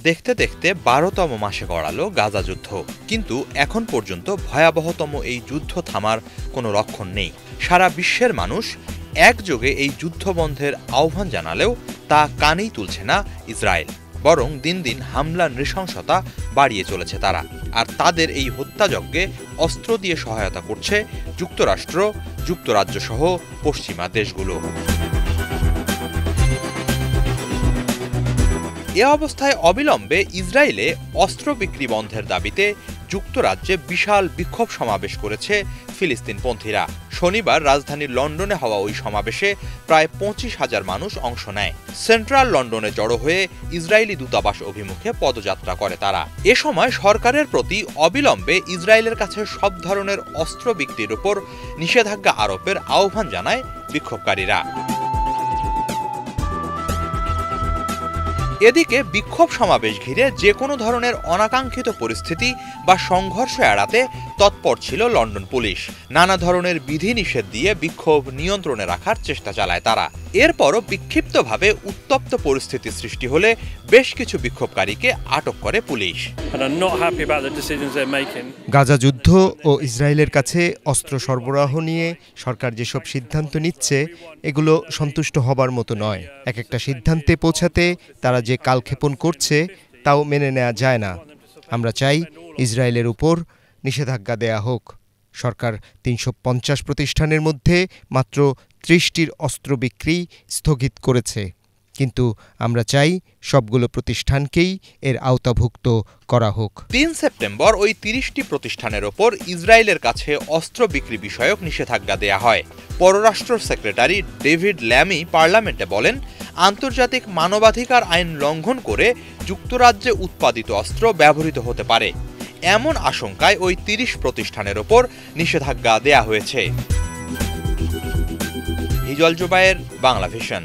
দেখতে দেখতে ১২তম মাসে গড়ালো গাজা যুদ্ধ, কিন্তু এখন পর্যন্ত ভয়াবহতম এই যুদ্ধ থামার কোনো লক্ষণ নেই। সারা বিশ্বের মানুষ একযোগে এই যুদ্ধ বন্ধের আহ্বান জানালেও তা কানেই তুলছে না ইসরায়েল, বরং দিন দিন হামলা নৃশংসতা বাড়িয়ে চলেছে তারা। আর তাদের এই হত্যাযজ্ঞে অস্ত্র দিয়ে সহায়তা করছে যুক্তরাষ্ট্র, যুক্তরাজ্য সহ পশ্চিমা দেশগুলো। এ অবস্থায় অবিলম্বে ইসরায়েলে অস্ত্র বিক্রি বন্ধের দাবিতে যুক্তরাজ্যে বিশাল বিক্ষোভ সমাবেশ করেছে ফিলিস্তিনপন্থীরা। শনিবার রাজধানী লন্ডনে হওয়া ওই সমাবেশে প্রায় ২৫,০০০ মানুষ অংশ নেয়। সেন্ট্রাল লন্ডনে জড়ো হয়ে ইসরায়েলি দূতাবাস অভিমুখে পদযাত্রা করে তারা। এ সময় সরকারের প্রতি অবিলম্বে ইসরায়েলের কাছে সব ধরনের অস্ত্র বিক্রির উপর নিষেধাজ্ঞা আরোপের আহ্বান জানায় বিক্ষোভকারীরা। এদিকে বিক্ষোভ সমাবেশ ঘিরে যে কোনো ধরনের অনাকাঙ্ক্ষিত পরিস্থিতি বা সংঘর্ষ এড়াতে তৎপর ছিল লন্ডন পুলিশ। নানা ধরনের বিধিনিষেধ দিয়ে বিক্ষোভ নিয়ন্ত্রণে রাখার চেষ্টা চালায় তারা। এরপরও বিক্ষিপ্তভাবে উত্তপ্ত পরিস্থিতি সৃষ্টি হলে বেশ কিছু বিক্ষোভকারীকে আটক করে পুলিশ। গাজা যুদ্ধ ও ইসরায়েলের কাছে অস্ত্র সরবরাহ নিয়ে সরকার যেসব সিদ্ধান্ত নিচ্ছে এগুলো সন্তুষ্ট হবার মতো নয়। এক একটা সিদ্ধান্তে পৌঁছাতে তারা যে কালক্ষেপণ করছে তাও মেনে নেওয়া যায় না। আমরা চাই ইসরায়েলের উপর নিষেধাজ্ঞা দেয়া হোক। সরকার ৩৫০ প্রতিষ্ঠানের মধ্যে মাত্র ৩০টির অস্ত্র বিক্রি স্থগিত করেছে, কিন্তু আমরা চাই সবগুলো প্রতিষ্ঠানকেই এর আওতাভুক্ত করা হোক। ৩ সেপ্টেম্বর ওই ৩০টি প্রতিষ্ঠানের ওপর ইসরায়েলের কাছে অস্ত্র বিক্রি বিষয়ক নিষেধাজ্ঞা দেয়া হয়। পররাষ্ট্র সেক্রেটারি ডেভিড ল্যামি পার্লামেন্টে বলেন, আন্তর্জাতিক মানবাধিকার আইন লঙ্ঘন করে যুক্তরাজ্যে উৎপাদিত অস্ত্র ব্যবহৃত হতে পারে, এমন আশঙ্কায় ওই ৩০ প্রতিষ্ঠানের ওপর নিষেধাজ্ঞা দেয়া হয়েছে। ইজল জুবায়ের, বাংলা ভিশন।